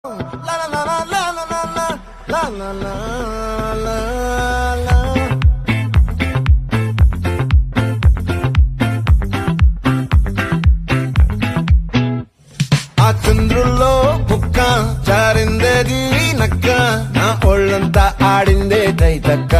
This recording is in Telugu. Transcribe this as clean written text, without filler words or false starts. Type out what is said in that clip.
La la la la la la la la la la la la. ఆ చంద్రుల్లో బుక్క చారిందేది నక్క నా ఒళ్ళంతా ఆడిందే తైతక్క